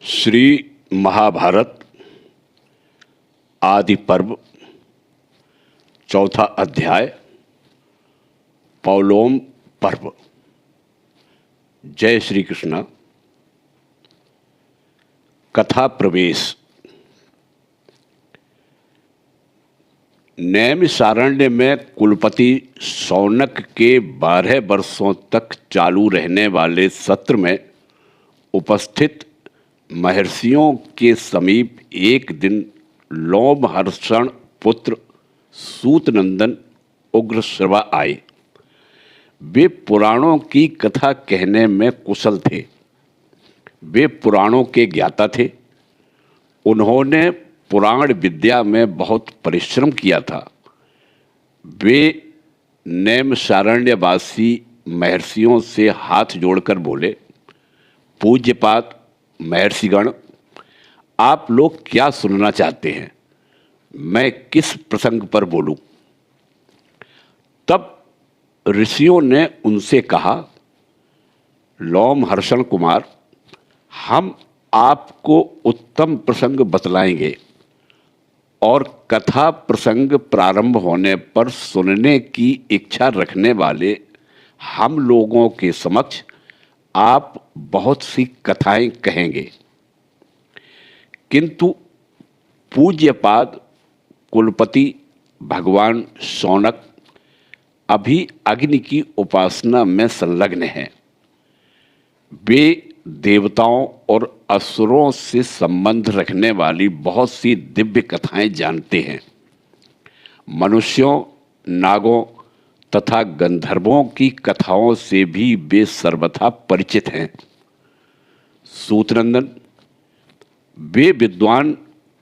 श्री महाभारत आदि पर्व चौथा अध्याय पौलोम पर्व। जय श्री कृष्ण। कथा प्रवेश। नैमिषारण्य में कुलपति शौनक के 12 वर्षों तक चालू रहने वाले सत्र में उपस्थित महर्षियों के समीप एक दिन लोमहर्षण पुत्र सूतनंदन उग्रश्रवा आए। वे पुराणों की कथा कहने में कुशल थे। वे पुराणों के ज्ञाता थे। उन्होंने पुराण विद्या में बहुत परिश्रम किया था। वे नैमिषारण्यवासी महर्षियों से हाथ जोड़कर बोले, पूज्यपाद महर्षिगण, आप लोग क्या सुनना चाहते हैं? मैं किस प्रसंग पर बोलूं? तब ऋषियों ने उनसे कहा, लोमहर्षण कुमार, हम आपको उत्तम प्रसंग बतलाएंगे और कथा प्रसंग प्रारंभ होने पर सुनने की इच्छा रखने वाले हम लोगों के समक्ष आप बहुत सी कथाएं कहेंगे। किंतु पूज्यपाद कुलपति भगवान शौनक अभी अग्नि की उपासना में संलग्न हैं। वे देवताओं और असुरों से संबंध रखने वाली बहुत सी दिव्य कथाएं जानते हैं। मनुष्यों, नागों तथा गंधर्वों की कथाओं से भी वे सर्वथा परिचित हैं। सूतनंदन, वे विद्वान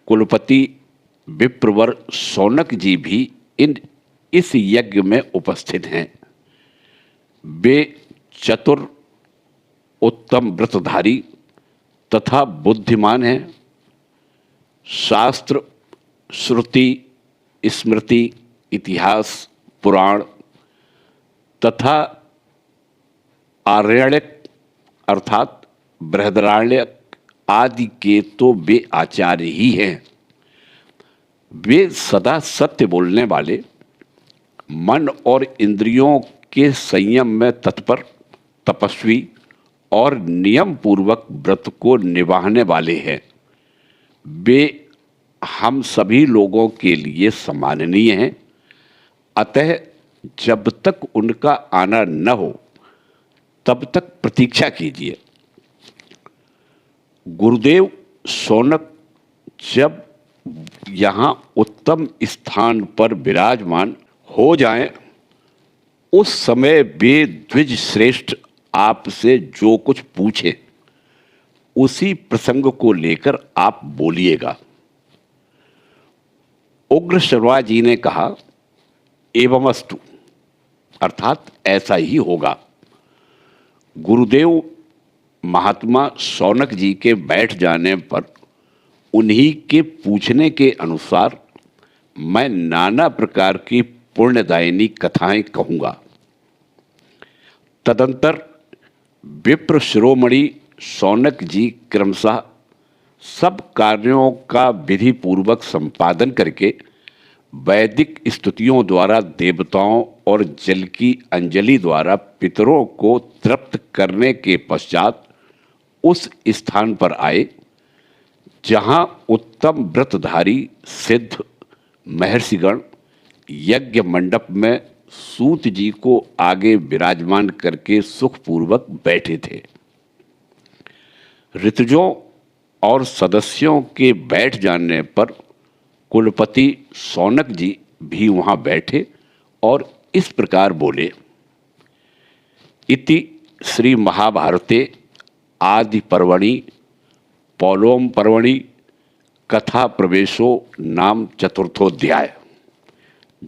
कुलपति विप्रवर शौनक जी भी इस यज्ञ में उपस्थित हैं। वे चतुर, उत्तम व्रतधारी तथा बुद्धिमान हैं। शास्त्र, श्रुति, स्मृति, इतिहास, पुराण तथा आरण्यक अर्थात बृहदारण्यक आदि के तो वे आचार्य ही हैं। वे सदा सत्य बोलने वाले, मन और इंद्रियों के संयम में तत्पर, तपस्वी और नियम पूर्वक व्रत को निभाने वाले हैं। वे हम सभी लोगों के लिए सम्माननीय हैं। अतः जब तक उनका आना न हो तब तक प्रतीक्षा कीजिए। गुरुदेव शौनक जब यहाँ उत्तम स्थान पर विराजमान हो जाएं, उस समय वे द्विज श्रेष्ठ आपसे जो कुछ पूछे उसी प्रसंग को लेकर आप बोलिएगा। उग्रश्रवा जी ने कहा, एवमस्तु, अर्थात ऐसा ही होगा। गुरुदेव महात्मा शौनक जी के बैठ जाने पर उन्हीं के पूछने के अनुसार मैं नाना प्रकार की पुण्यदायिनी कथाएं कहूँगा। तदंतर विप्र शिरोमणि शौनक जी क्रमशः सब कार्यों का विधि पूर्वक संपादन करके वैदिक स्तुतियों द्वारा देवताओं और जल की अंजलि द्वारा पितरों को तृप्त करने के पश्चात उस स्थान पर आए जहाँ उत्तम व्रतधारी सिद्ध महर्षिगण यज्ञ मंडप में सूत जी को आगे विराजमान करके सुखपूर्वक बैठे थे। ऋतुजों और सदस्यों के बैठ जाने पर कुलपति शौनक जी भी वहां बैठे और इस प्रकार बोले, इति श्री महाभारते आदि पर्वणि पौलोम पर्वणि कथा प्रवेशो नाम चतुर्थोध्याय।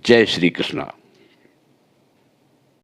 जय श्री कृष्ण।